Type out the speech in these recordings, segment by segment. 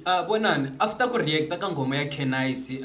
Bonani, after ku reacta ka ngoma ya Kenise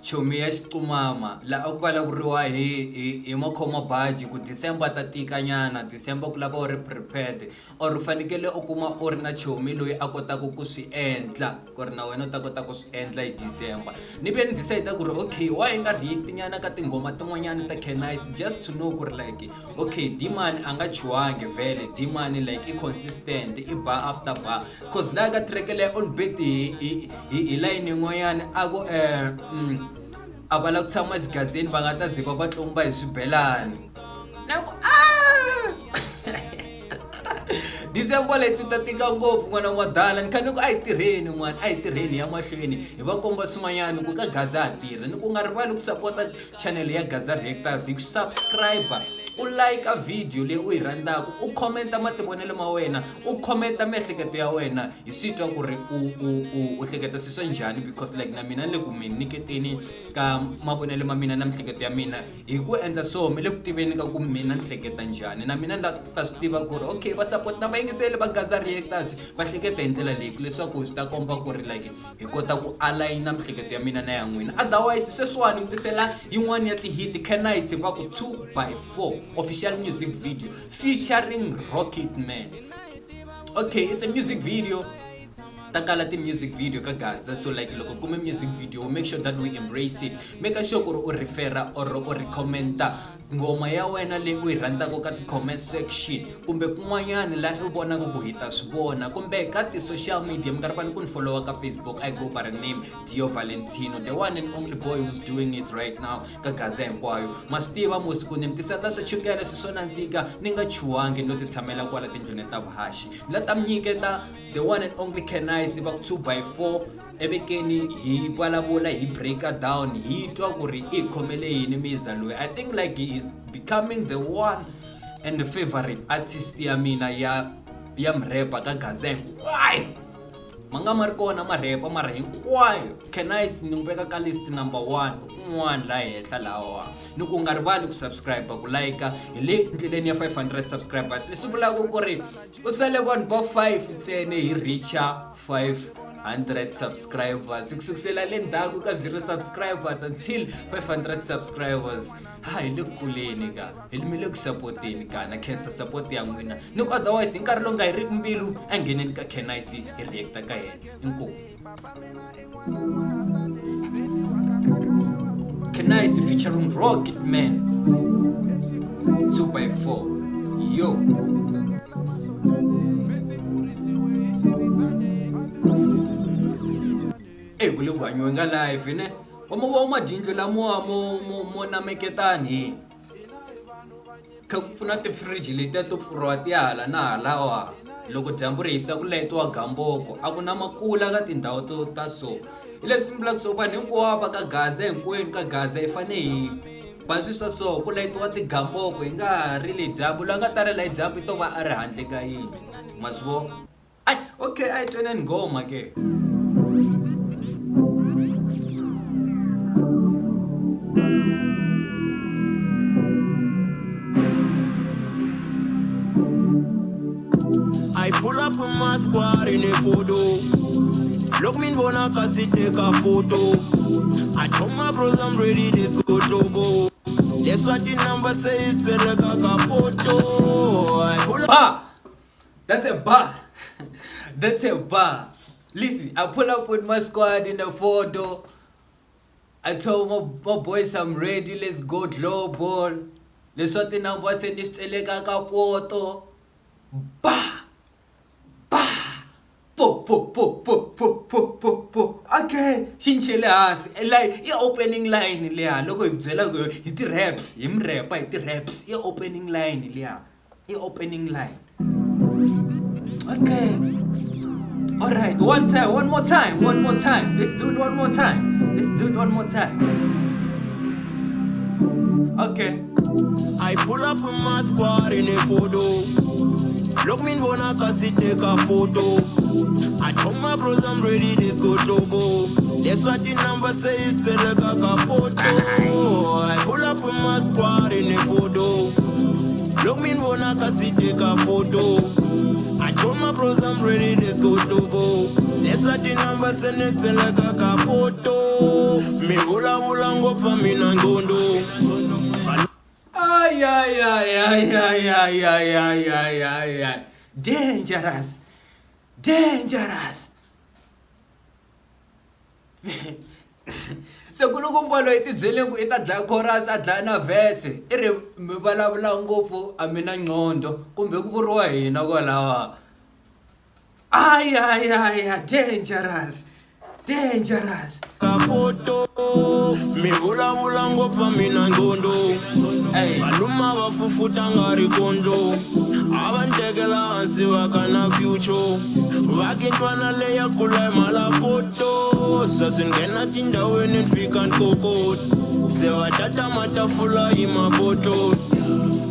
chomi ya Xiqumama la a ku vulavuriwa hi makhoma baji ku December ta tika nyana, December ku lava u ri prepared or u fanekele u kuma u ri na chomi loyi a kotaka ku swi endla ku ri na wena u ta kota ku swi endla hi December. Ni ve ni decide ku ri okay why hi nga react nyana ka tingoma tin'wanyana ta Kenise just to know ku ri like okay Dimani a nga chuhangi vele, Dimani like i consistent i bar after bar cause la ka track le on beat hi line yin'wanyana a ku a va la ku tshama xigazini va nga ta ziva va tlumba hi swibelani na ku December leti ta tika ngopfu n'wana wa dala ni khani ku a yi tirheni n'wana a yi tirheni ya mahlweni hi va komba swin'wanyana ku ka Gaza ha tirha ni ku nga rivali ku support channel ya Gaza Reactors hi ku subscribe u like video leyi u yi rhandzaka u commenta mativonelo ma wena u commenta miehleketo ya wena hi swi twa ku ri u hleketa swi swa njhani because like na mina le ku mi nyiketeni ka mavonelo ma mina na miehleketo ya mina hi ku endla so mi le ku tiveni ka ku mina ni hleketa njhani na mina ni ta swi tiva ku ri okay va support na vayingiseli va Gaza Reactors va hleketa hi ndlela leyi leswaku swi ta komba ku ri like hi kota ku align miehleketo ya mina na ya n'wina otherwise sweswiwani ku tisela yin'wana ya ti-hit Kenise va ku 2x4 official music video featuring Rocketman. Okay, it's a music video. Takala the music video ka Gaza, so like loko kume music video make sure that we embrace it, make sure ku u refera or recommenda ngoma ya wena leyi u yi rhandzaka ka comment section kumbe kun'wanyana la u vonaka ku hita swivona kumbe ka ti-social media mi nga rivali ku ni followa ka Facebook I go by the name Dio Valentino, the one and only boy who's doing it right now ka Gaza hinkwayo. Ma swi tiva musi ku ni mi tisela swa chukele swi swo nandzika ni nga chuhangi no ti tshamela kwala tindlwini ta vuhaxi la ta mi nyiketa the one and only Kenise va 2x4 evekeni hi vulavula hi breaka down hi twa ku ri i khomele yini miza loyi. I think like he is becoming the one and the favorite artist ya mina ya mrepa ka Gaza hinkwayo. Manga ma ri kona marepa mara hinkwayo Kenise ni n'wi veka ka list number 1 un'wana la henhla lawa ni ku nga rivali ku subscribe ku like hi le ndleleni ya 500 subscribers leswi vulaka ku ri u sale vanhu va 5 ntsene hi reacha 500 subscribers kusukela le ndzhaku ka 0 subscribers until 500 subscribers. Hi le kuleni ka hi le ku supporteni kana cancer support ya n'wina ni ku otherwise nkarhi lowu nga hi ri mbilu a ngheneni ka Kenise hi reacta ka yena inkomu. Kenise featuring Rocketman 2x4 yo. Kule kuhanyiwe nga live ne wa madindlo lamo mo nameketani ka ku pfuna ti-fridge letiya to pfuriwa ti hala na halawa loko dyambu ri hisa ku letiwa gamboko a ku na makula ka tindhawu to ta so hi leswi mi vulaka so vanhu hinkwavo ka Gaza hinkwenu ka Gaza hi fane hi ba swi swa so ku letiwa tigamboko hi nga ha ri le dyambu la nga ta ri la hi dyambu to va a ri handle ka yini ma swi vona ai okay a hi tweneni ngoma ke. I pull up with my squad in a photo. Look me wanna cause it take a photo. I told my bros I'm ready, this go to go. That's what the number says, tell a photo. I pull up. Bar! That's a bar! That's a bar! Listen, I pull up with my squad in a photo. I told my boys I'm ready, let's go global. Let's what the number says, this tell a photo. Bah! Po. Okay, xinchele hansi like i opening line liya loko hi byela ku hi ti raps hi mrepa hi ti raps i opening line liya i opening line. Okay, all right, one more time let's do it one more time. Okay, I pull up with my squad in a photo. Look me wanna cause it take a photo. I told my bros I'm ready, this go to go. That's what the number says, tell a photo. I pull up with my squad in a photo. Look me wanna kasi take a photo. I told my bros I'm ready, let's go to go. That's what the number send it like a capoto. Me hula hula ngopa mina ngondo. Ay, ay, ay, ay, ay, ay, ay, ay, ay, ay, ay. Dangerous. Dangerous. Se ku loko mbolo hi tibyele ku i ta dlaya chorus a dlaya na verse i ri mi vulavula ngopfu a mi na nqondo kumbe ku vuriwa hina kwalawa. Ay, ay, ay, ay, dangerous. Dangerous. Kapoto, mi hula hula ngopa mina ngondo. Baluma bafufuta ngari kondo. Abantekela hansi wakana future. Wakintwana leya kula mala photo. Sasingena tindaweni nfika nkokot. Sewa tata matafula imapoto.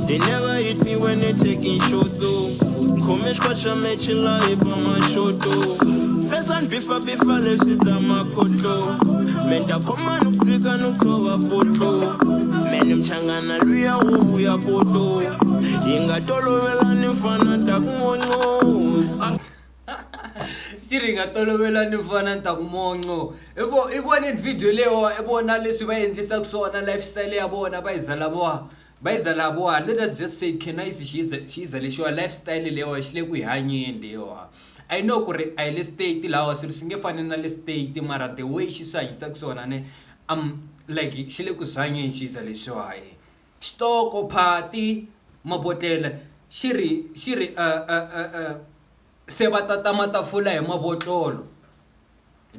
They never hit me when they taking shots though. Come squasha mechila ipa mashoto. Sesan bifa leshita makoto. Menta koma nuktika nuktowa poto. Meni mchangana luya uvu ya poto. Inga tolo vela nifana takumongo. Siringa tolovela ni vana ntakumongo. Ibona in video leyo ibona leswi va endlisa kusona lifestyle ya bona va izala boha. Bayizala boha. Let us just say Kenais she's a leswa lifestyle leyo xile ku hanyende yo. I know kuri I le state lawa swi nge fani na le state mara the way she swanyisa kusona ne like xile ku swanye she's a leswa. Stoko party mabotela shiri se batata matafula hi mabotlolo.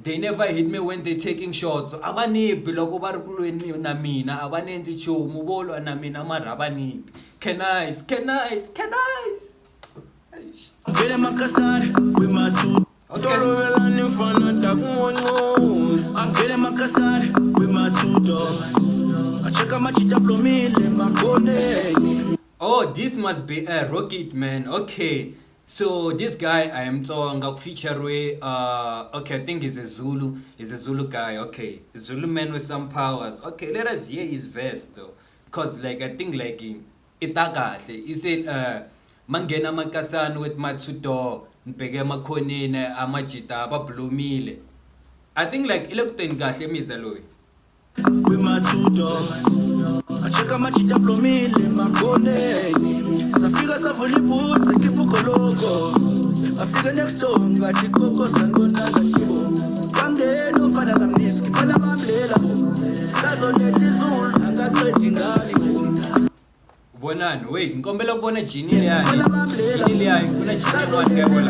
They never hit me when they taking shots. Abanibi loko bari kulweni na mina abanendi chumu bolo na mina mara abanibi. Kenais. Get in my casade with my two. Tolo vela nifana takumongo. Get in my casade with my two dogs. I check out my chita plomile makone. Oh, this must be a Rocket Man. Okay. So this guy I am talking feature okay, I think he's a Zulu. He's a Zulu guy. Okay, a Zulu man with some powers. Okay, let us hear his verse though, cause like I think like itakahle. He said mangena makasana with matsudo npege makhonene amajita abablumile. I think like ilokuteni kahle mizalo. With my two dogs, I check out my chita plomile makone. I figure safuli boots, I keep a logo. I figure next door, got the cocos and go down the chibo. One day, no father than this, keep on a mamlela. Sazo net is all, I got waiting on. Bonani, wait, nkombela kubona Genie yani. Genie yani kuna Genie wani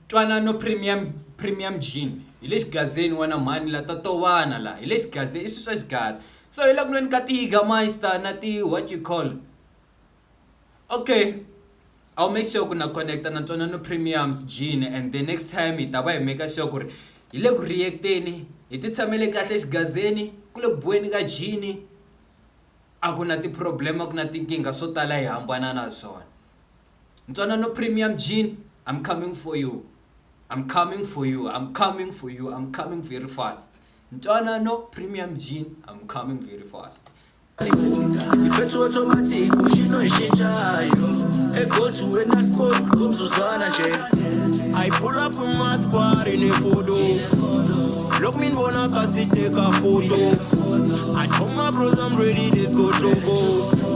Twana no premium Genie. Ile xigazeni wana mani la tatowana la. Ile xigazeni isu swa xigazi. So ila kunweni ka tiga meister na ti what you call. Okay. I'll make sure kuna connecta na Twana no premiums Genie and the next time itaba hi make sure ku ri ile ku reacteni hi ti tshamele kahle xigazeni kule ku buweni ka Genie. Akuna ti problem akuna tinkinga swo tala hi hambana na swona. Twana no premium Genie, I'm coming for you. I'm coming very fast. Twana no premium Genie, I'm coming very fast. It's automatic, she know she go to a nice spot, come Susanna I pull up with my squad in a photo. Look me wanna kasi take a photo. I told my bros I'm ready, let's go to go.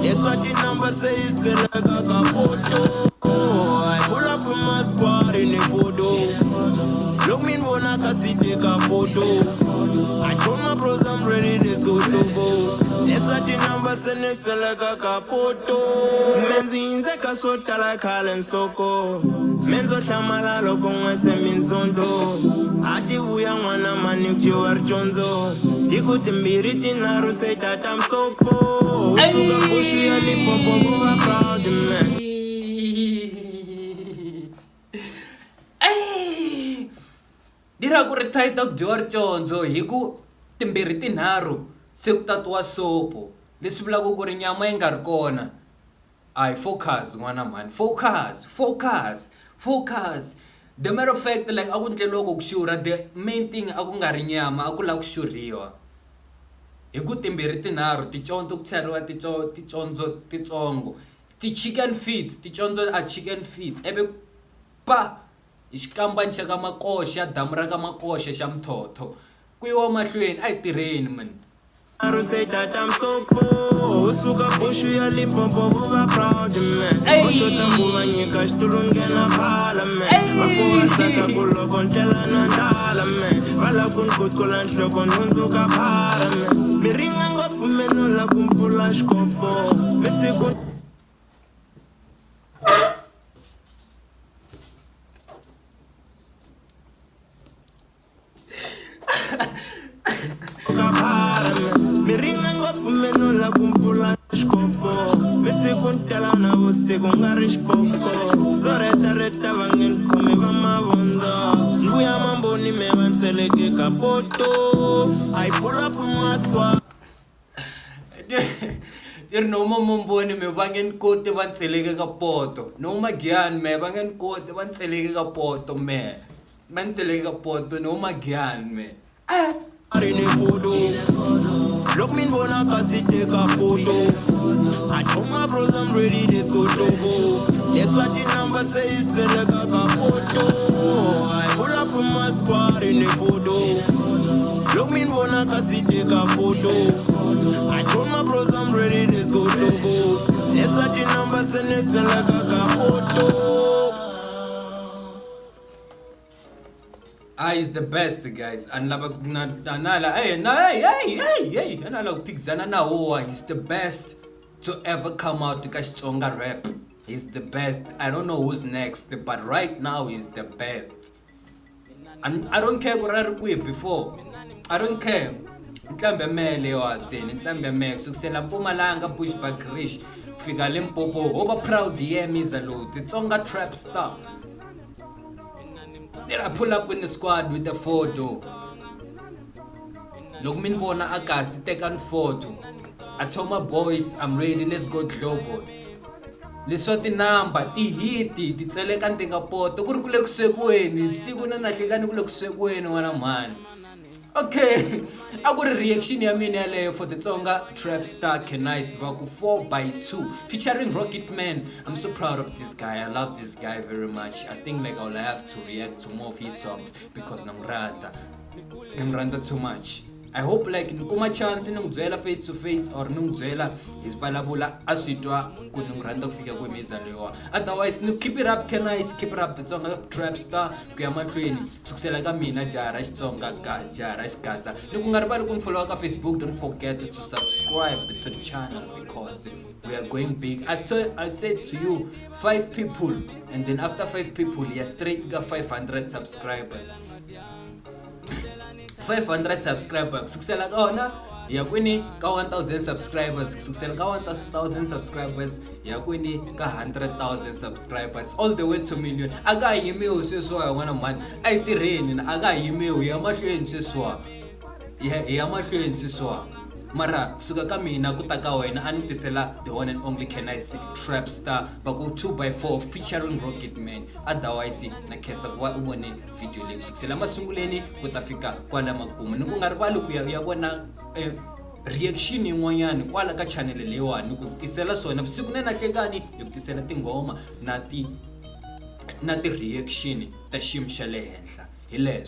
Yes, what the number says, feel like a photo. I pull up with my squad in a photo. Look me wanna kasi take a photo. I told my bros I'm ready, let's go to go. Yes, what the number says, feel like a photo. Menzi inzeka sota like Halen Soko. Menzo shamala loko mwese minzondo. Ati uya mwana mani kujiwar chonzo. Ikuti mbiriti naru say that I'm so poor. Usuga pushu ya lipo popo wa proud man. Dira ku ri tight up Dior chonzo hiku timbirhi tinharhu se ku tatiwa sopo leswi vulaka ku ri nyama yi nga ri kona. Ay focus n'wana mani, focus. The matter of fact like aku ndleliwa ku xurha, the main thing aku nga ri nyama aku la ku xurhiwa. hi ku timbirhi tinharhu ticondzo ku cheriwa ticondzo titsongo ti-chicken feet ticondzo a chicken feet ivi pa hi xikambani xa ka makoxa damu ra ka makoxa xa mthotho ku yiwa mahlweni a hi tirheni man. I say that I'm so poor. Suka bushu ya Limpopo, buba proud man. Bushu tambuva nyika xitulu ngena parliament. Vafuwa saka kuloko ntlela na ndala man. Vala kunkutula nhloko nundzuka parliament. Miringa ngopfu meno la kumpfula xikopo. Misiku miringa ngopfu meno la kumpfula xikopo misiku ntela na vusiku nga ri xipoko zoretareta va nge ni khomi va mavondzo mbuya mamboni me va ntseleke ka poto a yi phula ku maskwa ri noma momboni me va nge ni koti va ntseleke ka poto noma Giyani me va nge ni koti va ntseleke ka poto me va ntseleke ka poto noma Giyani me in a photo. Look me wanna cause it take a photo. I told my bros I'm ready, this go to go. Yes, what the number says, tell a gaga photo. I pull up with my squad in a photo. Look me wanna cause it take a photo. I told my bros I'm ready, this go to go. Yes, what the number says, tell a gaga photo. Is the best guys anala kuphikizana na huwa. He's the best to ever come out ka Xitsonga rap. He's the best. I don't know who's next, but right now he's the best. And I don't care what I read before. I don't care. Ntlambe mele waseni ntlambe mele kusukisela Mpumalanga Bushbuckridge kufika Limpopo oba proud yemiza lo Xitsonga trap star. Then I pull up in the squad with the photo. Look me bona akasi take an photo. I told my boys I'm ready, let's go global. Leswo ti number ti hit ti tseleka ntinga poto ku ri kule kuswekweni siku na nahlekani kule kuswekweni n'wana mani. Okay, I got a reaction ya mina yaleyo for the Tsonga trap star Kenise Vaku 4x2 featuring Rocket Man. I'm so proud of this guy. I love this guy very much. I think like I'll have to react to more of his songs because namranda too much. I hope like nikuma chance ningizwela face to face or ningizwela isibalabula aswitwa ku ningiranda kufika kwemiza leyo. Otherwise ni keep it up Kenise, keep it up the Tsonga trap star ku ya mahlweni sukusela ka mina Jara Xitsonga ka Jara Xikaza. Niku nga rivali ku ni follow ka Facebook, don't forget to subscribe to the channel because we are going big. I said to you 5 people and then after 5 people you straight got 500 subscribers. 500 subscribers kusukisela kona ya kwini ka 1000 subscribers kusukisela ka 1000 subscribers ya kwini ka 100,000 subscribers all the way to million. Aga yimiwe sweswa yona man ai tirheni aga yimiwe ya mahlweni sweswa ya mahlweni sweswa mara kusuka ka mina ku ta ka wena a ni tisela the one and only Kenise trap star Vaku 2x4 featuring Rocket Man. Otherwise na kesa ku va u vone video leyi kusukisela masunguleni ku ta fika kwala makumu. Ni ku nga rivali ku ya vona reaction yin'wanyani kwala ka channel leyiwani ku tisela swona vusiku na nahlekani hi ku tisela tingoma na ti reaction ta xiyimo xa le henhla hi leswo.